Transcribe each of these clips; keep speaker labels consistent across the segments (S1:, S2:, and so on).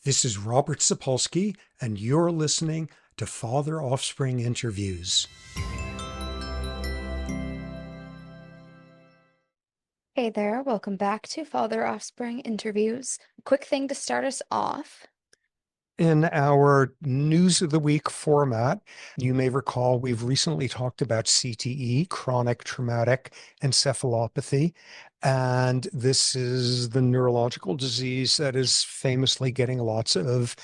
S1: This is Robert Sapolsky, and you're listening to Father-Offspring Interviews.
S2: Hey there, welcome back to Father-Offspring Interviews. Quick thing to start us off.
S1: In our News of the Week format, you may recall we've recently talked about CTE, chronic traumatic encephalopathy, and this is the neurological disease that is famously getting lots of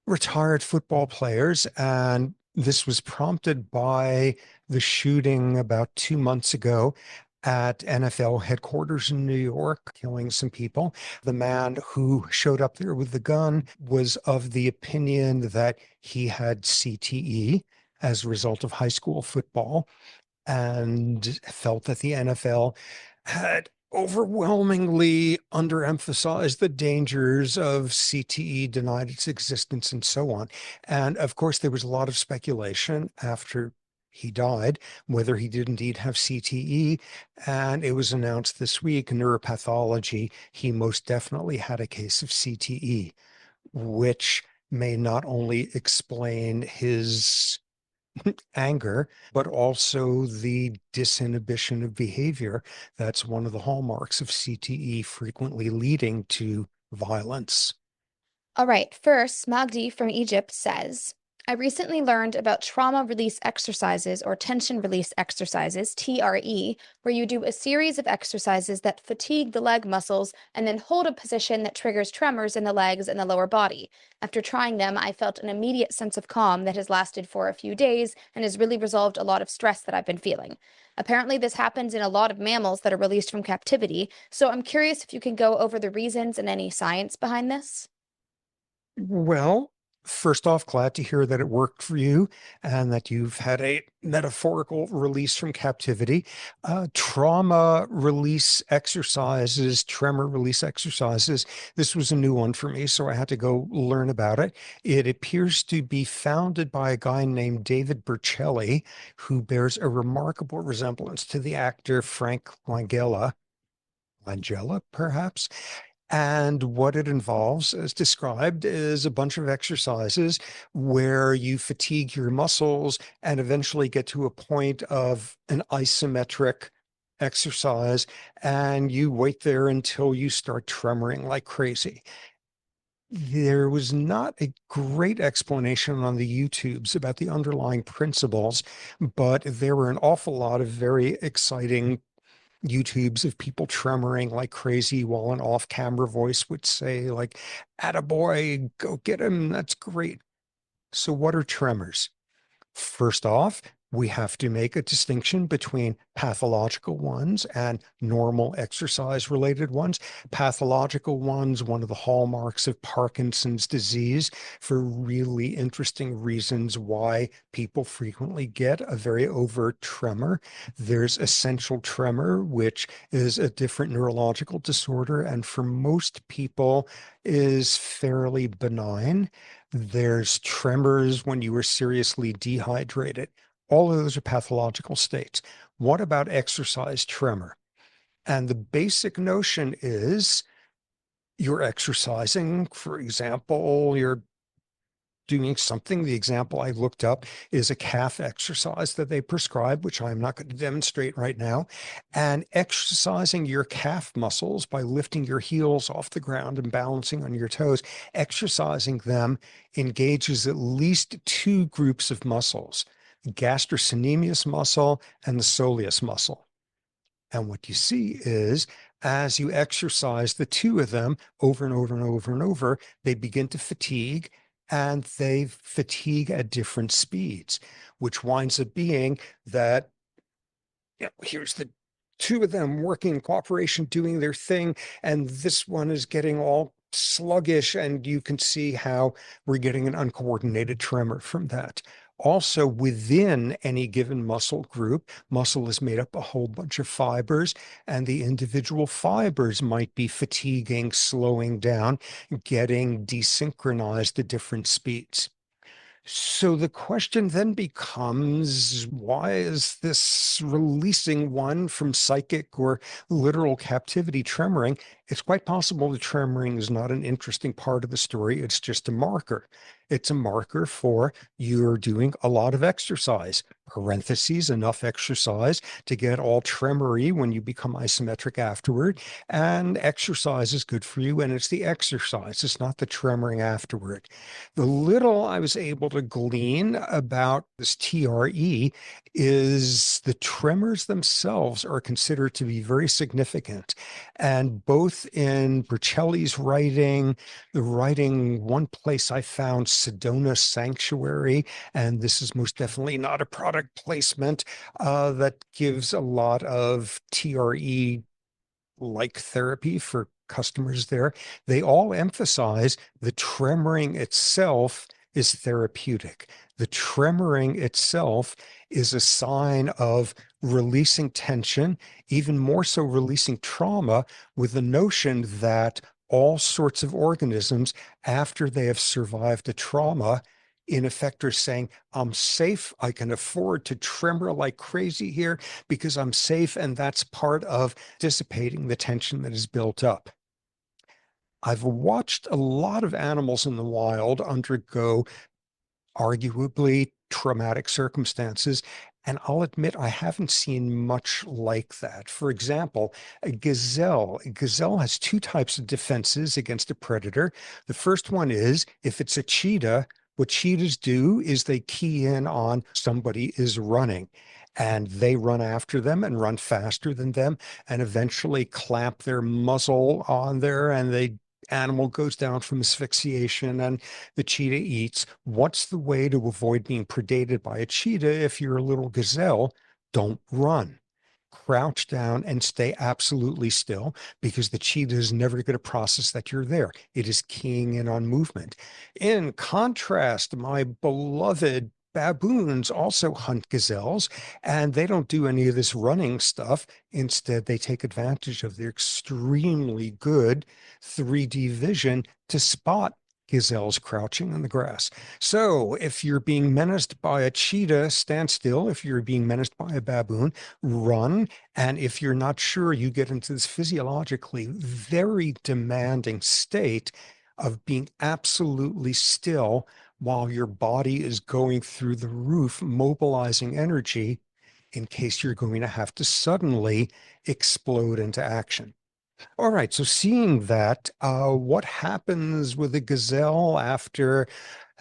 S1: retired football players. And this was prompted by the shooting about 2 months ago at NFL headquarters in New York, killing some people. The man who showed up there with the gun was of the opinion that he had CTE as a result of high school football and felt that the NFL had overwhelmingly underemphasized the dangers of CTE, denied its existence, and so on. And of course, there was a lot of speculation after he died whether he did indeed have CTE. And it was announced this week, neuropathology, he most definitely had a case of CTE, which may not only explain his anger, but also the disinhibition of behavior. That's one of the hallmarks of CTE, frequently leading to violence.
S2: All right, first, Magdi from Egypt says, I recently learned about trauma release exercises or tension release exercises, TRE, where you do a series of exercises that fatigue the leg muscles and then hold a position that triggers tremors in the legs and the lower body. After trying them, I felt an immediate sense of calm that has lasted for a few days and has really resolved a lot of stress that I've been feeling. Apparently, this happens in a lot of mammals that are released from captivity, so I'm curious if you can go over the reasons and any science behind this.
S1: Well, first off, glad to hear that it worked for you and that you've had a metaphorical release from captivity. Trauma release exercises, tremor release exercises. This was a new one for me, so I had to go learn about it. It appears to be founded by a guy named David Berceli, who bears a remarkable resemblance to the actor Frank Langella, perhaps. And what it involves, as described, is a bunch of exercises where you fatigue your muscles and eventually get to a point of an isometric exercise, and you wait there until you start tremoring like crazy. There was not a great explanation on the YouTubes about the underlying principles, but there were an awful lot of very exciting YouTubes of people tremoring like crazy while an off-camera voice would say, like, "Attaboy, go get him. That's great." So what are tremors? First off, we have to make a distinction between pathological ones and normal exercise related ones. Pathological ones, one of the hallmarks of Parkinson's disease, for really interesting reasons why people frequently get a very overt tremor. There's essential tremor, which is a different neurological disorder, and for most people is fairly benign. There's tremors when you are seriously dehydrated. All of those are pathological states. What about exercise tremor? And the basic notion is you're exercising, for example, you're doing something. The example I looked up is a calf exercise that they prescribe, which I'm not going to demonstrate right now. And exercising your calf muscles by lifting your heels off the ground and balancing on your toes, exercising them engages at least two groups of muscles, the gastrocnemius muscle and the soleus muscle. And what you see is as you exercise the two of them over and over and over and over, they begin to fatigue, and they fatigue at different speeds, which winds up being that, here's the two of them working in cooperation, doing their thing, and this one is getting all sluggish, and you can see how we're getting an uncoordinated tremor from that. Also, within any given muscle group, muscle is made up a whole bunch of fibers, and the individual fibers might be fatiguing, slowing down, getting desynchronized at different speeds. So the question then becomes, why is this releasing one from psychic or literal captivity tremoring? It's quite possible the tremoring is not an interesting part of the story. It's just a marker. It's a marker for you're doing a lot of exercise. Parentheses, enough exercise to get all tremory when you become isometric afterward. And exercise is good for you, and it's the exercise. It's not the tremoring afterward. The little I was able to glean about this TRE is the tremors themselves are considered to be very significant. And both in Burcelli's writing, the writing, one place I found Sedona Sanctuary, and this is most definitely not a product placement, that gives a lot of TRE like therapy for customers there. They all emphasize the tremoring itself is therapeutic. The tremoring itself is a sign of releasing tension, even more so releasing trauma, with the notion that all sorts of organisms, after they have survived a trauma, in effect are saying, I'm safe. I can afford to tremor like crazy here because I'm safe. And that's part of dissipating the tension that is built up. I've watched a lot of animals in the wild undergo arguably traumatic circumstances. And I'll admit I haven't seen much like that. For example, a gazelle has two types of defenses against a predator. The first one is if it's a cheetah, what cheetahs do is they key in on somebody is running. And they run after them and run faster than them and eventually clamp their muzzle on there and the animal goes down from asphyxiation and the cheetah eats. What's the way to avoid being predated by a cheetah if you're a little gazelle? Don't run. Crouch down and stay absolutely still because the cheetah is never going to process that you're there. It is keying in on movement. In contrast, my beloved baboons also hunt gazelles, and they don't do any of this running stuff. Instead, they take advantage of their extremely good 3D vision to spot gazelles crouching in the grass. So if you're being menaced by a cheetah, stand still. If you're being menaced by a baboon, run. And if you're not sure, you get into this physiologically very demanding state of being absolutely still while your body is going through the roof, mobilizing energy in case you're going to have to suddenly explode into action. All right, so seeing that, what happens with a gazelle after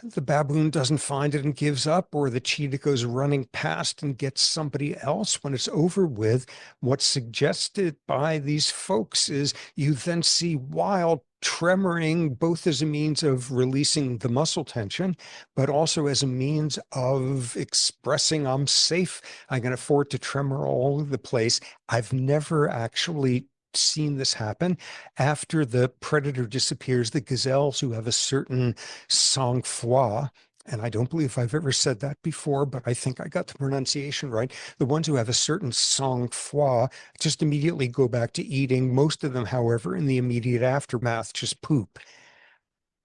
S1: the baboon doesn't find it and gives up, or the cheetah goes running past and gets somebody else when it's over with? What's suggested by these folks is you then see wild tremoring, both as a means of releasing the muscle tension, but also as a means of expressing I'm safe. I can afford to tremor all over the place. I've never actually seen this happen. After the predator disappears, the gazelles who have a certain sang-froid, and I don't believe I've ever said that before, but I think I got the pronunciation right. The ones who have a certain sang-froid just immediately go back to eating. Most of them, however, in the immediate aftermath, just poop.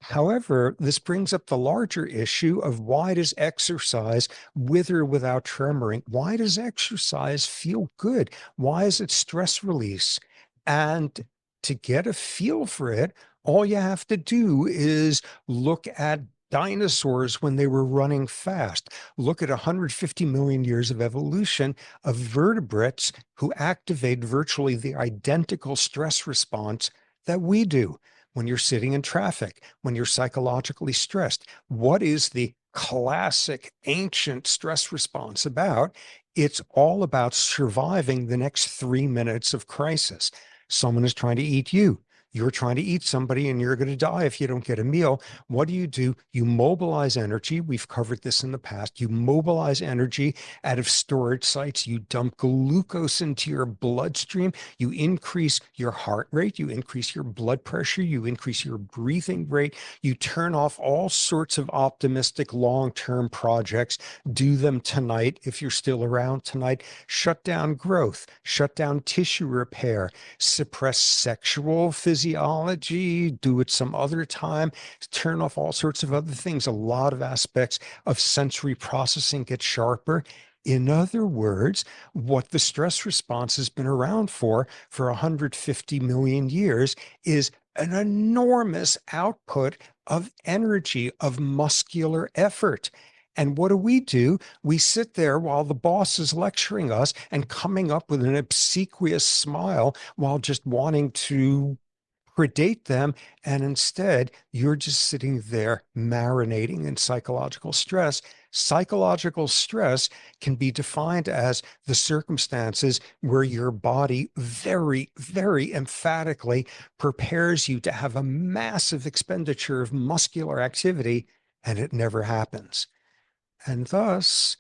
S1: However, this brings up the larger issue of why does exercise, with or without tremoring, why does exercise feel good? Why is it stress release? And to get a feel for it, all you have to do is look at dinosaurs when they were running fast. Look at 150 million years of evolution of vertebrates who activate virtually the identical stress response that we do when you're sitting in traffic, when you're psychologically stressed. What is the classic ancient stress response about? It's all about surviving the next 3 minutes of crisis. Someone is trying to eat you. You're trying to eat somebody and you're going to die if you don't get a meal. What do? You mobilize energy. We've covered this in the past. You mobilize energy out of storage sites. You dump glucose into your bloodstream. You increase your heart rate. You increase your blood pressure. You increase your breathing rate. You turn off all sorts of optimistic long-term projects. Do them tonight if you're still around tonight. Shut down growth. Shut down tissue repair. Suppress sexual physiology physiology, do it some other time, turn off all sorts of other things. A lot of aspects of sensory processing get sharper. In other words, what the stress response has been around for 150 million years is an enormous output of energy, of muscular effort. And what do? We sit there while the boss is lecturing us and coming up with an obsequious smile while just wanting to predate them. And instead, you're just sitting there marinating in psychological stress. Psychological stress can be defined as the circumstances where your body very, very emphatically prepares you to have a massive expenditure of muscular activity, and it never happens. And thus,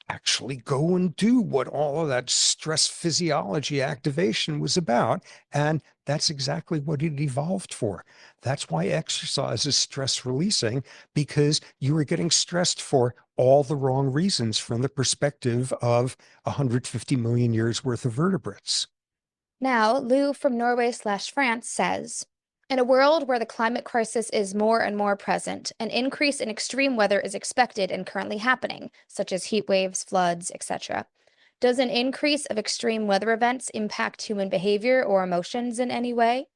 S1: actually go and do what all of that stress physiology activation was about. And that's exactly what it evolved for. That's why exercise is stress releasing, because you were getting stressed for all the wrong reasons from the perspective of 150 million years worth of vertebrates.
S2: Now, Lou from Norway/France says, in a world where the climate crisis is more and more present, an increase in extreme weather is expected and currently happening, such as heat waves, floods, etc. Does an increase of extreme weather events impact human behavior or emotions in any way?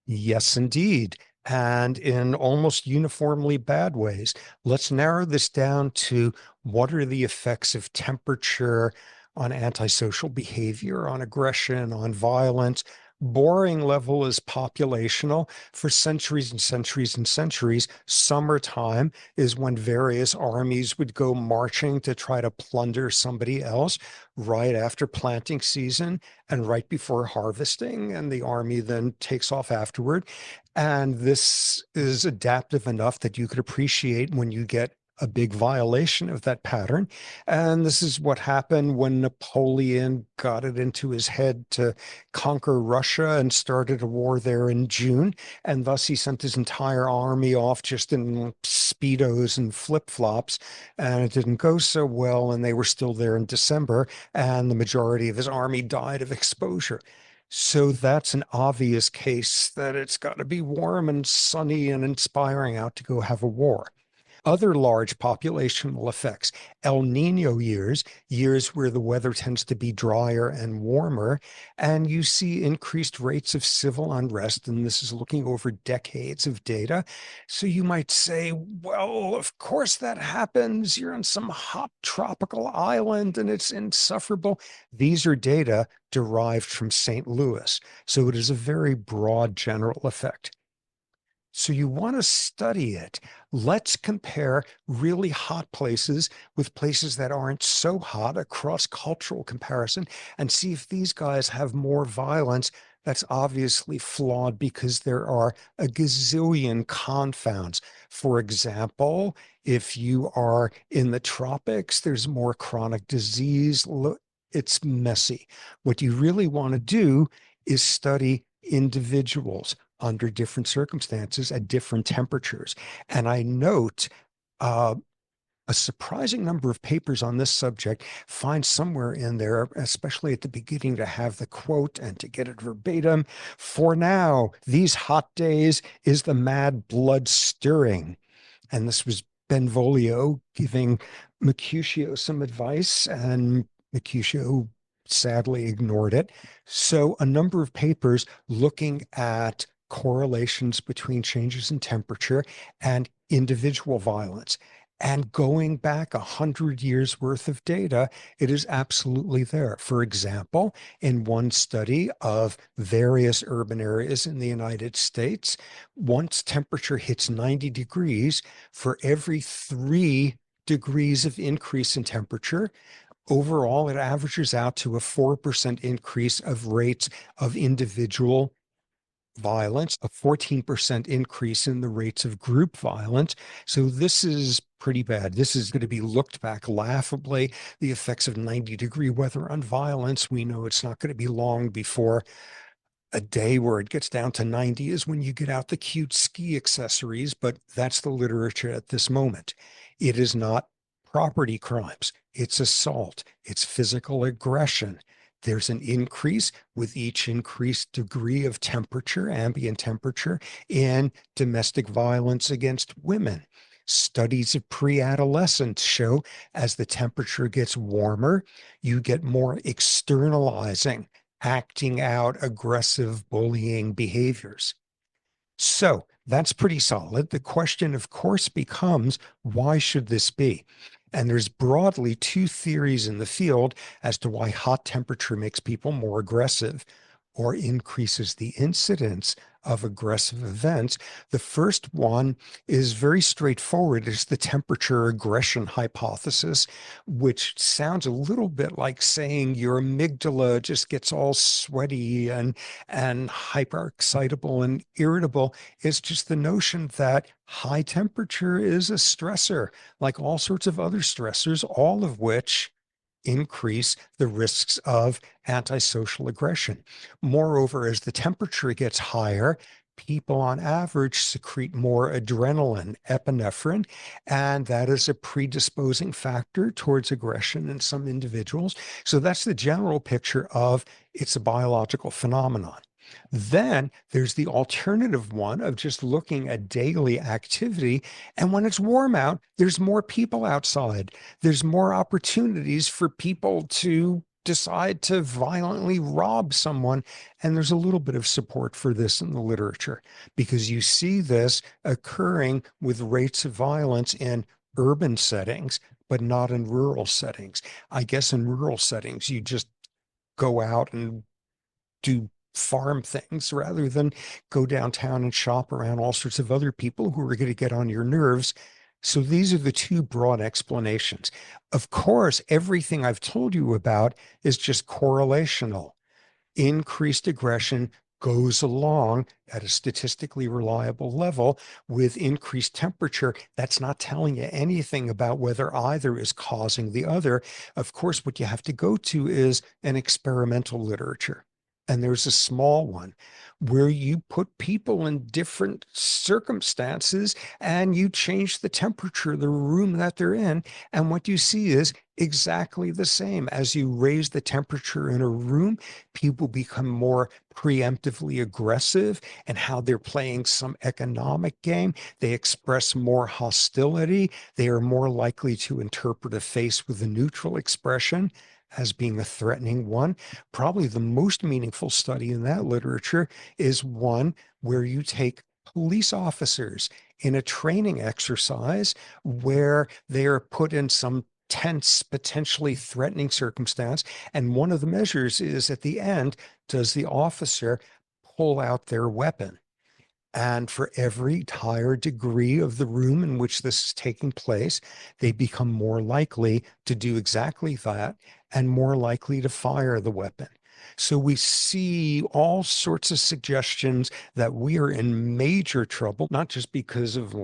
S1: Yes, indeed. And in almost uniformly bad ways. Let's narrow this down to what are the effects of temperature on antisocial behavior, on aggression, on violence. Boring level is populational. For centuries and centuries and centuries, summertime is when various armies would go marching to try to plunder somebody else right after planting season and right before harvesting, and the army then takes off afterward. And this is adaptive enough that you could appreciate when you get a big violation of that pattern. And this is what happened when Napoleon got it into his head to conquer Russia and started a war there in June. And thus he sent his entire army off just in Speedos and flip-flops. And it didn't go so well. And they were still there in December. And the majority of his army died of exposure. So that's an obvious case that it's got to be warm and sunny and inspiring out to go have a war. Other large populational effects, El Nino years, years where the weather tends to be drier and warmer, and you see increased rates of civil unrest, and this is looking over decades of data. So you might say, well, of course that happens. You're on some hot tropical island and it's insufferable. These are data derived from St. Louis, so it is a very broad general effect. So you want to study it. Let's compare really hot places with places that aren't so hot, a cross-cultural comparison, and see if these guys have more violence. That's obviously flawed because there are a gazillion confounds. For example, if you are in the tropics, there's more chronic disease. It's messy. What you really want to do is study individuals under different circumstances at different temperatures. And I note uh, a surprising number of papers on this subject find somewhere in there, especially at the beginning, to have the quote and to get it verbatim. For now, these hot days is the mad blood stirring. And this was Benvolio giving Mercutio some advice, and Mercutio sadly ignored it. So a number of papers looking at correlations between changes in temperature and individual violence. And going back 100 years worth of data, it is absolutely there. For example, in one study of various urban areas in the United States, once temperature hits 90 degrees, for every 3 degrees of increase in temperature, overall, it averages out to a 4% increase of rates of individual violence, a 14% increase in the rates of group violence. So this is pretty bad. This is going to be looked back laughably. The effects of 90-degree weather on violence, we know it's not going to be long before a day where it gets down to 90 is when you get out the cute ski accessories, but that's the literature at this moment. It is not property crimes. It's assault. It's physical aggression. There's an increase with each increased degree of temperature, ambient temperature, in domestic violence against women. Studies of pre-adolescence show as the temperature gets warmer, you get more externalizing, acting out aggressive bullying behaviors. So that's pretty solid. The question, of course, becomes why should this be? And there's broadly two theories in the field as to why hot temperature makes people more aggressive or increases the incidence of aggressive events. The first one is very straightforward. It's the temperature aggression hypothesis, which sounds a little bit like saying your amygdala just gets all sweaty and hyperexcitable and irritable. It's just the notion that high temperature is a stressor, like all sorts of other stressors, all of which increase the risks of antisocial aggression. Moreover, as the temperature gets higher, people on average secrete more adrenaline, epinephrine, and that is a predisposing factor towards aggression in some individuals. So that's the general picture of it's a biological phenomenon. Then there's the alternative one of just looking at daily activity. And when it's warm out, there's more people outside. There's more opportunities for people to decide to violently rob someone. And there's a little bit of support for this in the literature because you see this occurring with rates of violence in urban settings, but not in rural settings. I guess in rural settings, you just go out and do farm things rather than go downtown and shop around all sorts of other people who are going to get on your nerves. So these are the two broad explanations. Of course, everything I've told you about is just correlational. Increased aggression goes along at a statistically reliable level with increased temperature. That's not telling you anything about whether either is causing the other. Of course, what you have to go to is an experimental literature. And there's a small one where you put people in different circumstances and you change the temperature of the room that they're in. And what you see is exactly the same. As you raise the temperature in a room, people become more preemptively aggressive and how they're playing some economic game. They express more hostility. They are more likely to interpret a face with a neutral expression as being a threatening one. Probably the most meaningful study in that literature is one where you take police officers in a training exercise where they are put in some tense, potentially threatening circumstance. And one of the measures is at the end, does the officer pull out their weapon? And for every higher degree of the room in which this is taking place, they become more likely to do exactly that and more likely to fire the weapon. So we see all sorts of suggestions that we are in major trouble, not just because of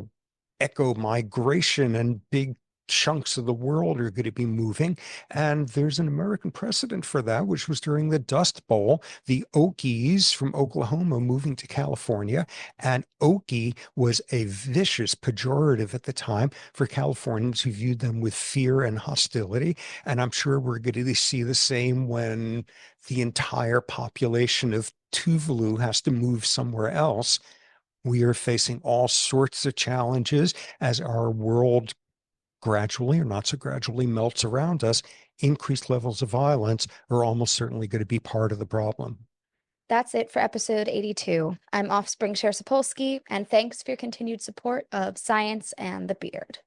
S1: echo migration and big chunks of the world are going to be moving. And there's an American precedent for that, which was during the Dust Bowl, the Okies from Oklahoma moving to California. And Okie was a vicious pejorative at the time for Californians who viewed them with fear and hostility. And I'm sure we're going to see the same when the entire population of Tuvalu has to move somewhere else. We are facing all sorts of challenges as our world gradually or not so gradually melts around us. Increased levels of violence are almost certainly going to be part of the problem.
S2: That's it for episode 82. I'm Offspring Sapolsky, and thanks for your continued support of Science and the Beard.